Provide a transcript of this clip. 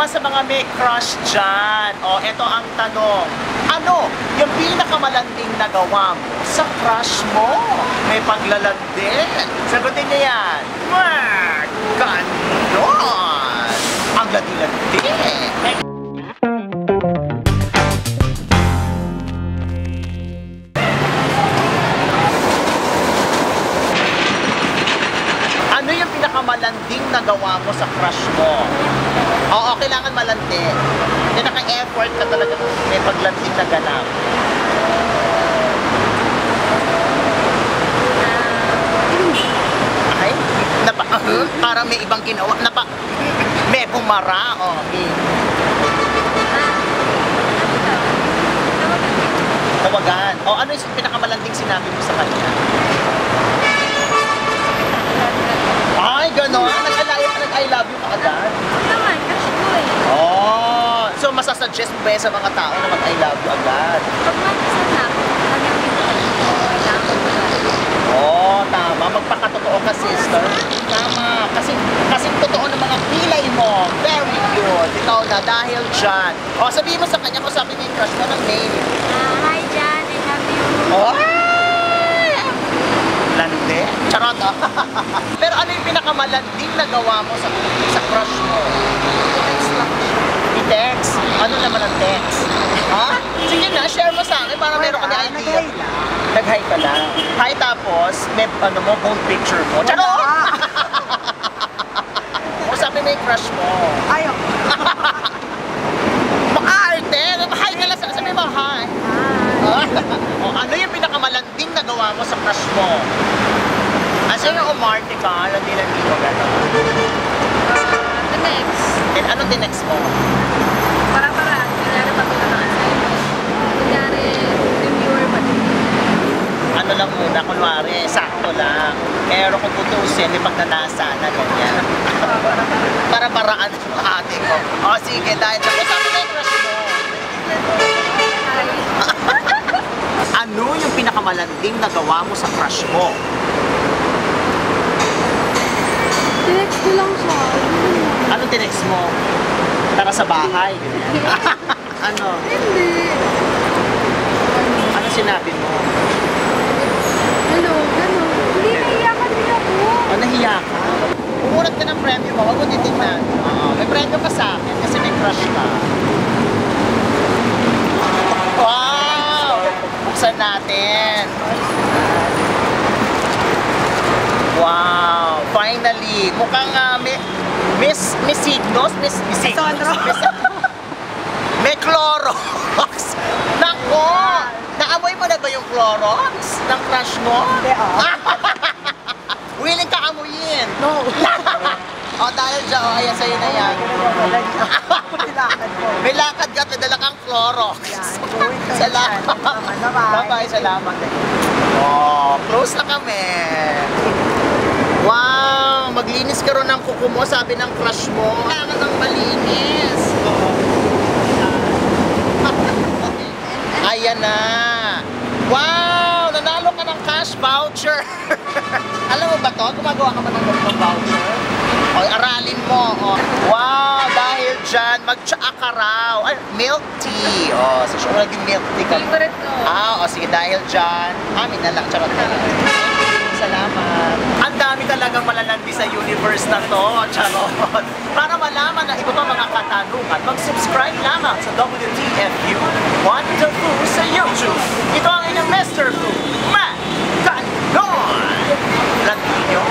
naman sa mga may crush dyan. O, eto ang tanong. Ano yung pinakamalanding nagawa mo sa crush mo? May paglalandi. Sagutin niya yan. Ganon! Ang landi-landi. Ano yung pinakamalanding nagawa mo sa crush mo? Oo, kailangan malandi. Yung naka-effort ka talaga may paglanding na ganap. Ay, parang may ibang ginawa. May bumara. Okay. Tawagan. O, ano yung pinakamalanding sinabi mo sa kanya? Ay, gano'n. Nag-I love you ka agad? Naman, crush ko eh. Oh, so masasuggest mo ba sa mga tao na mag-I love you agad? Pag mag-isa na ako, kanyang kailangan ko ba? Oh, tama. Magpakatotoo ka, sister. Tama. Kasi totoo ng mga pilay mo. Very good. Ikaw na, dahil dyan. O, sabihin mo sa kanya kung sabi mo yung crush mo ng name. Hi, Jan. I love you. Oh! Landi? Charot, ah. Pero ano yung pinakamalanding na gawa mo sa crush mo? Text lang siya. I-text? Ano naman ang text? Ha? Sige na, share mo sa akin para meron ka na idea. Nag-hi ka lang. Hi, tapos, may ano mo, bone picture mo. Charot! O sabi mo yung crush mo. Ayaw. Makaarte! Hi ka lang, sabi mo, hi. Hi. O, ano yung pinakamalanding na gawa mo sa crush mo? As in, umarte ka, landi-landi mo gano'n. The next. And anong tinext mo? Para-para. Kunyari patuloy ng assignment. Kunyari, reviewer pa din. Ano lang muna, kunwari, sakto lang. Pero kung tutusin, may pagnanasa na ganyan. Para paraan yung ate ko. O sige, dahil sabi na yung crush mo. Hi. Ano yung pinakamalanding na gawa mo sa crush mo? Text ko lang siya. Anong tinext mo? Tara sa bahay. Ano? Hindi. Ano sinabi mo? Hello, gano'n. Hindi, naiyakan din ako. O, nahiya ka? Umurat ka ng premyo mo, huwag mo titignan. May premyo ka sa akin kasi may crush ka. Wow! Buksan natin. Wow! Finally! Mukhang Miss Signos? Miss Signos? May Clorox! Nako! Naamoy mo na ba yung Clorox ng crush mo? Hindi, Willing ka amuyin? No. O dahil dyan, ayan sa'yo na yan. Kailangan ko. May lakad ka, padala kang Clorox. Salamat. Bye-bye. Bye-bye, salamat. Oh, close na kami. Wow, maglinis ka ron ng kuko mo, sabi ng crush mo. Kailangan ng malinis. Ayan na. Wow, nanalo ka ng cash voucher. Alam mo ba to? Gumagawa ka ba ng voucher? O, aralin mo. O. Wow, dahil dyan, mag-tsaa ka raw. Ay, milk tea. O, so siya naging milk tea ka. Favorite ko. O sige, dahil dyan, amin na lang, charot na lang. Salamat. Ang dami talagang malalandi sa universe na to, charot. Para malaman na iba pa mga katanungan, mag-subscribe lamang sa WTFU 122 sa YouTube. Ito ang inyong Mr. Fu, Matt Ganon! Landi nyo.